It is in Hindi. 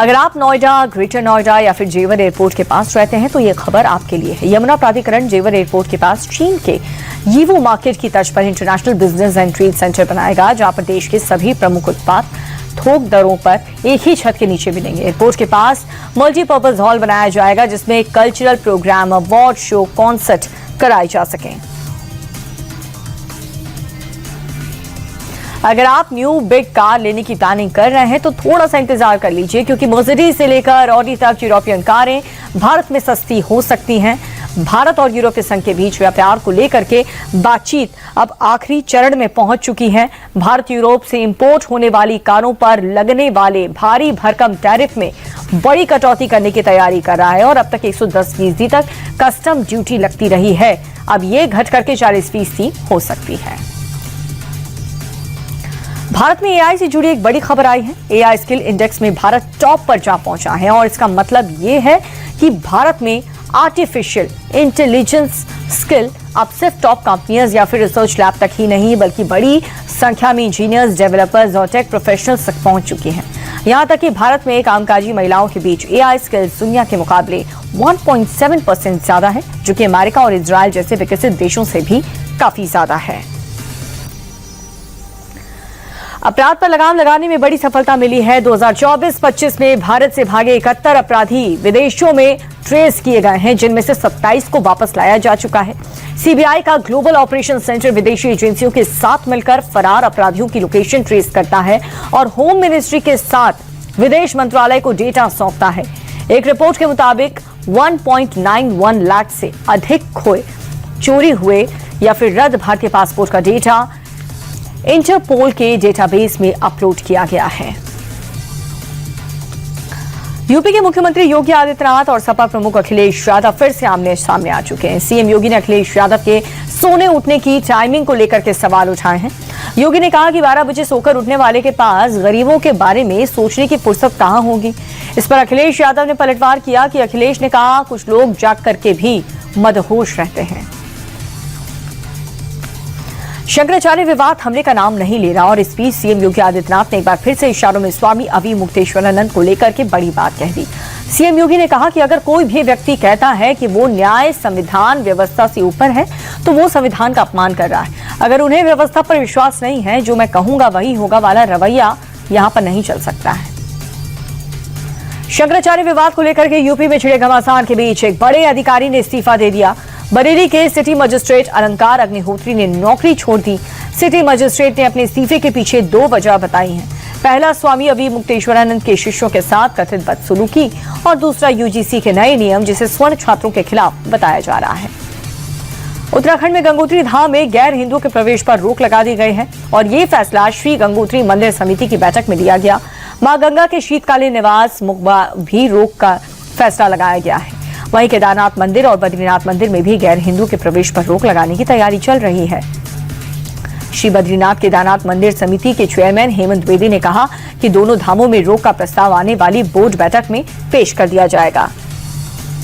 अगर आप नोएडा, ग्रेटर नोएडा या फिर जेवर एयरपोर्ट के पास रहते हैं तो ये खबर आपके लिए है। यमुना प्राधिकरण जेवर एयरपोर्ट के पास चीन के यीवू मार्केट की तर्ज पर international business and trade centre बनाएगा, जहां पर देश के सभी प्रमुख उत्पाद थोक दरों पर एक ही छत के नीचे मिलेंगे। एयरपोर्ट के पास मल्टीपर्पज हॉल बनाया जाएगा, जिसमें cultural program, award show, concert कराए जा सकें। अगर आप न्यू बिग कार लेने की प्लानिंग कर रहे हैं तो थोड़ा सा इंतजार कर लीजिए, क्योंकि मर्सिडीज से लेकर ऑडी तक यूरोपियन कारें भारत में सस्ती हो सकती हैं। भारत और यूरोपीय संघ के बीच व्यापार को लेकर के बातचीत अब आखिरी चरण में पहुंच चुकी है। भारत यूरोप से इंपोर्ट होने वाली कारों पर लगने वाले भारी भरकम टैरिफ में बड़ी कटौती करने की तैयारी कर रहा है और अब तक 110% तक कस्टम ड्यूटी लगती रही है। अब ये घट करके 40% हो सकती है। भारत में एआई से जुड़ी एक बड़ी खबर आई है। एआई स्किल इंडेक्स में भारत टॉप पर जा पहुंचा है और इसका मतलब ये है कि भारत में आर्टिफिशियल इंटेलिजेंस स्किल अब सिर्फ टॉप कंपनियां या फिर रिसर्च लैब तक ही नहीं, बल्कि बड़ी संख्या में इंजीनियर्स, डेवलपर्स और टेक प्रोफेशनल्स तक पहुंच चुकी हैं। यहां तक कि भारत में कामकाजी महिलाओं के बीच एआई स्किल्स दुनिया के मुकाबले 1.7% ज्यादा है, जो कि अमेरिका और इजराइल जैसे विकसित देशों से भी काफी ज्यादा है। अपराध पर लगाम लगाने में बड़ी सफलता मिली है। 2024-25 में भारत से भागे 71 अपराधी विदेशों में ट्रेस किए गए हैं, जिनमें से 27 को वापस लाया जा चुका है। सीबीआई का ग्लोबल ऑपरेशन सेंटर विदेशी एजेंसियों के साथ मिलकर फरार अपराधियों की लोकेशन ट्रेस करता है और होम मिनिस्ट्री के साथ विदेश मंत्रालय को डेटा सौंपता है। एक रिपोर्ट के मुताबिक 1.91 लाख से अधिक खोए, चोरी हुए या फिर रद्द भारतीय पासपोर्ट का डेटा इंटरपोल के डेटाबेस में अपलोड किया गया है। यूपी के मुख्यमंत्री योगी आदित्यनाथ और सपा प्रमुख अखिलेश यादव फिर से आमने सामने आ चुके हैं। सीएम योगी ने अखिलेश यादव के सोने उठने की टाइमिंग को लेकर के सवाल उठाए हैं। योगी ने कहा कि 12 बजे सोकर उठने वाले के पास गरीबों के बारे में सोचने की फुर्सत कहां होगी। इस पर अखिलेश यादव ने पलटवार किया कि अखिलेश ने कहा कुछ लोग जाग करके भी मदहोश रहते हैं। शंकराचार्य विवाद थमने का नाम नहीं ले रहा और इस बीच सीएम योगी आदित्यनाथ ने एक बार फिर से इशारों में स्वामी अवि मुक्तेश्वरानंद को लेकर के बड़ी बात कह दी। सीएम योगी ने कहा कि अगर कोई भी व्यक्ति कहता है कि वो न्याय, संविधान, व्यवस्था से ऊपर है तो वो संविधान का अपमान कर रहा है। अगर उन्हें व्यवस्था पर विश्वास नहीं है, जो मैं कहूंगा वही होगा वाला रवैया यहां पर नहीं चल सकता है। शंकराचार्य विवाद को लेकर के यूपी में छिड़े घमासान के बीच एक बड़े अधिकारी ने इस्तीफा दे दिया। बरेली के सिटी मजिस्ट्रेट अलंकार अग्निहोत्री ने नौकरी छोड़ दी। सिटी मजिस्ट्रेट ने अपने इस्तीफे के पीछे 2 वजह बताई हैं। पहला, स्वामी अवि मुक्तेश्वरानंद के शिष्यों के साथ कथित बदसलूकी और दूसरा, यूजीसी के नए नियम जिसे स्वर्ण छात्रों के खिलाफ बताया जा रहा है। उत्तराखंड में गंगोत्री धाम में गैर हिंदुओं के प्रवेश पर रोक लगा दी गई है और ये फैसला श्री गंगोत्री मंदिर समिति की बैठक में लिया गया। मां गंगा के शीतकालीन निवास मुकबा भी रोक का फैसला लगाया गया है। वहीं केदारनाथ मंदिर और बद्रीनाथ मंदिर में भी गैर हिंदू के प्रवेश पर रोक लगाने की तैयारी चल रही है। श्री बद्रीनाथ केदारनाथ मंदिर समिति के चेयरमैन हेमंत द्विवेदी ने कहा कि दोनों धामों में रोक का प्रस्ताव आने वाली बोर्ड बैठक में पेश कर दिया जाएगा।